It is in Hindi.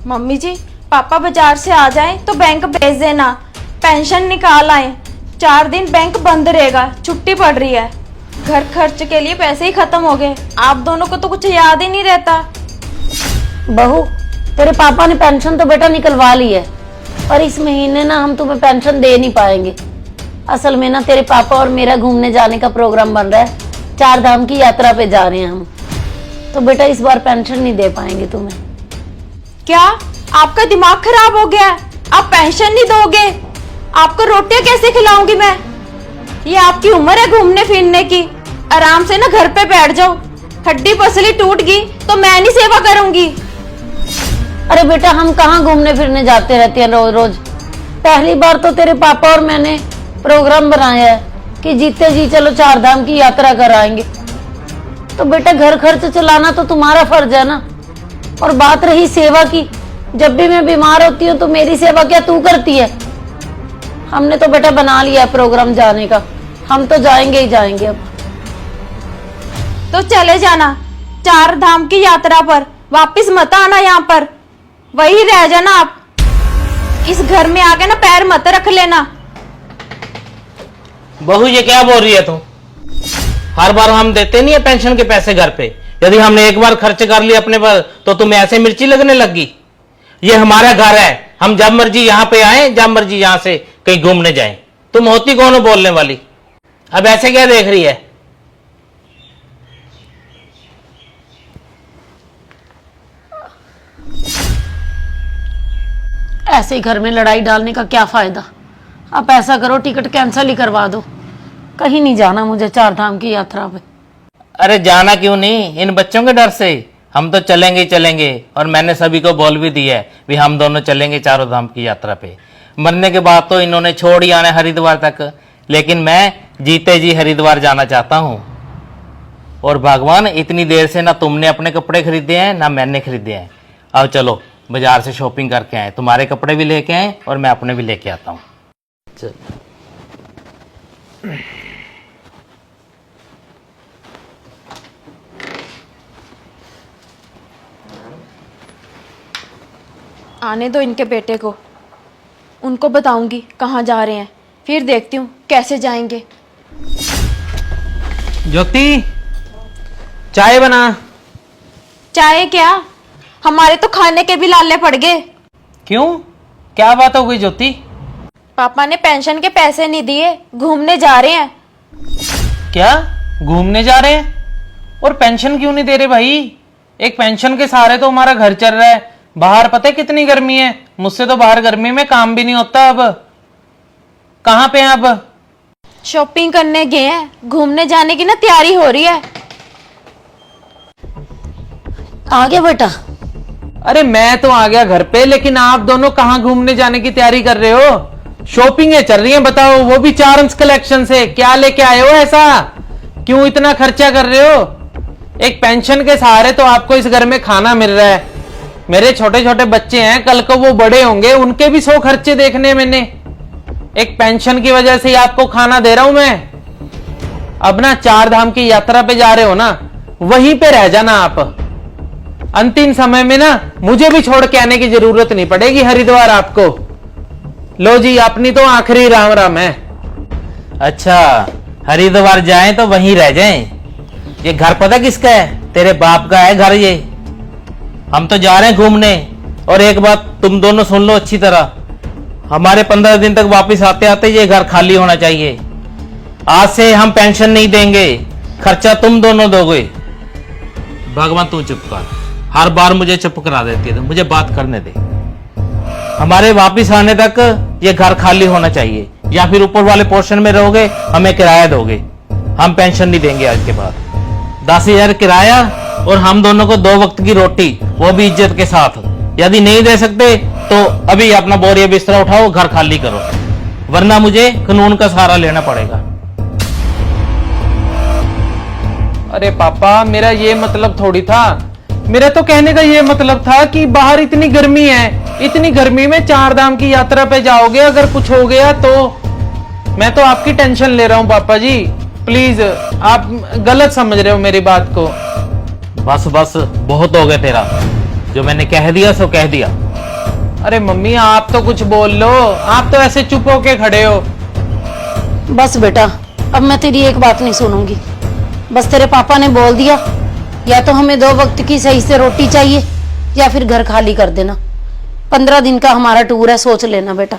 मम्मी जी, पापा बाजार से आ जाएं तो बैंक भेज देना, पेंशन निकाल आए। 4 दिन बैंक बंद रहेगा, छुट्टी पड़ रही है। घर खर्च के लिए पैसे ही खत्म हो गए। आप दोनों को तो कुछ याद ही नहीं रहता। बहू, तेरे पापा ने पेंशन तो बेटा निकलवा ली है, पर इस महीने ना हम तुम्हें पेंशन दे नहीं पाएंगे। असल में ना तेरे पापा और मेरा घूमने जाने का प्रोग्राम बन रहा है, 4 धाम की यात्रा पे जा रहे हैं हम, तो बेटा इस बार पेंशन नहीं दे पाएंगे तुम्हें। क्या आपका दिमाग खराब हो गया? आप पेंशन नहीं दोगे? आपको रोटियां कैसे खिलाऊंगी मैं? ये आपकी उम्र है घूमने फिरने की। आराम से ना घर पे बैठ जाओ। हड्डी पसली टूट गई तो मैं नहीं सेवा करूंगी। अरे बेटा, हम कहाँ घूमने फिरने जाते रहते हैं रोज रोज। पहली बार तो तेरे पापा और मैंने प्रोग्राम बनाया है कि जीते जी चलो 4 धाम की यात्रा कराएंगे, तो बेटा घर खर्च चलाना तो तुम्हारा फर्ज है ना। और बात रही सेवा की, जब भी मैं बीमार होती हूँ तो मेरी सेवा क्या तू करती है? हमने तो बेटा बना लिया है प्रोग्राम जाने का, हम तो जाएंगे ही जाएंगे। अब तो चले जाना 4 धाम की यात्रा पर, वापिस मत आना यहाँ पर, वही रह जाना आप। इस घर में आके ना पैर मत रख लेना। बहू, ये क्या बोल रही है तू? हर बार हम देते नहीं है पेंशन के पैसे घर पे। यदि हमने एक बार खर्च कर लिए अपने पर तो तुम्हें ऐसे मिर्ची लगने लगी? ये हमारा घर है, हम जब मर्जी यहाँ पे आए, जब मर्जी यहाँ से कहीं घूमने जाएं। तुम होती कौन हो बोलने वाली? अब ऐसे क्या देख रही है? ऐसे घर में लड़ाई डालने का क्या फायदा? आप ऐसा करो, टिकट कैंसिल ही करवा दो। कहीं नहीं जाना मुझे 4 धाम की यात्रा पे। अरे जाना क्यों नहीं? इन बच्चों के डर से। हम तो चलेंगे ही चलेंगे, और मैंने सभी को बोल भी दिया है भी हम दोनों चलेंगे 4 धाम की यात्रा पे। मरने के बाद तो इन्होंने छोड़ ही आना हरिद्वार तक, लेकिन मैं जीते जी हरिद्वार जाना चाहता हूँ। और भगवान, इतनी देर से ना तुमने अपने कपड़े खरीदे हैं ना मैंने खरीदे हैं। अब चलो बाजार से शॉपिंग करके आए, तुम्हारे कपड़े भी लेके आए और मैं अपने भी लेके आता हूँ। चल। आने दो इनके बेटे को, उनको बताऊंगी कहाँ जा रहे हैं, फिर देखती हूँ कैसे जाएंगे। ज्योति, चाय बना। चाहे क्या, हमारे तो खाने के भी लाले पड़ गए। क्यों, क्या बात हो गई ज्योति? पापा ने पेंशन के पैसे नहीं दिए, घूमने जा रहे हैं। क्या घूमने जा रहे हैं? और पेंशन क्यों नहीं दे रहे भाई? एक पेंशन के सहारे तो हमारा घर चल रहा है। बाहर पता है कितनी गर्मी है? मुझसे तो बाहर गर्मी में काम भी नहीं होता। अब कहाँ पे हैं? अब शॉपिंग करने गए हैं, घूमने जाने की ना तैयारी हो रही है। आ गया बेटा? अरे मैं तो आ गया घर पे, लेकिन आप दोनों कहाँ घूमने जाने की तैयारी कर रहे हो? शॉपिंग है चल रही है, बताओ, वो भी 4 अंश कलेक्शन से। क्या लेके आए हो ऐसा? क्यों इतना खर्चा कर रहे हो? एक पेंशन के सहारे तो आपको इस घर में खाना मिल रहा है। मेरे छोटे छोटे बच्चे हैं, कल को वो बड़े होंगे, उनके भी 100 खर्चे देखने मैंने। एक पेंशन की वजह से ही आपको खाना दे रहा हूं मैं। अब ना 4 धाम की यात्रा पे जा रहे हो ना, वहीं पे रह जाना आप। अंतिम समय में ना मुझे भी छोड़ के आने की जरूरत नहीं पड़ेगी हरिद्वार आपको। लो जी, अपनी तो आखिरी राम राम है। अच्छा, हरिद्वार जाएं तो वहीं रह जाएं। ये घर पता किसका है? तेरे बाप का है घर ये। हम तो जा रहे हैं घूमने। और एक बात तुम दोनों सुन लो अच्छी तरह, हमारे 15 दिन तक वापस आते आते ये घर खाली होना चाहिए। आज से हम पेंशन नहीं देंगे, खर्चा तुम दोनों दोगे। भगवान तू चुप कर, हर बार मुझे चुप करा देती है, तो मुझे बात करने दे। हमारे वापस आने तक ये घर खाली होना चाहिए, या फिर ऊपर वाले पोर्शन में रहोगे, हमें किराया दोगे। हम पेंशन नहीं देंगे आज के बाद। 10,000 किराया और हम दोनों को 2 वक्त की रोटी, वो भी इज्जत के साथ। यदि नहीं दे सकते तो अभी अपना बोरिया बिस्तरा उठाओ, घर खाली करो, वरना मुझे कानून का सहारा लेना पड़ेगा। अरे पापा, मेरा ये मतलब थोड़ी था। मेरा तो कहने का ये मतलब था कि बाहर इतनी गर्मी है, इतनी गर्मी में 4 धाम की यात्रा पे जाओगे, अगर कुछ हो गया तो। मैं तो आपकी टेंशन ले रहा हूँ पापा जी, प्लीज। आप गलत समझ रहे हो मेरी बात को। बस बस, बहुत हो गया तेरा। जो मैंने कह दिया सो कह दिया। अरे मम्मी आप तो कुछ बोल लो, आप तो ऐसे चुप होके खड़े हो। बस बेटा, अब मैं तेरी एक बात नहीं सुनूंगी। बस तेरे पापा ने बोल दिया, या तो हमें 2 वक्त की सही से रोटी चाहिए या फिर घर खाली कर देना। 15 दिन का हमारा टूर है, सोच लेना बेटा।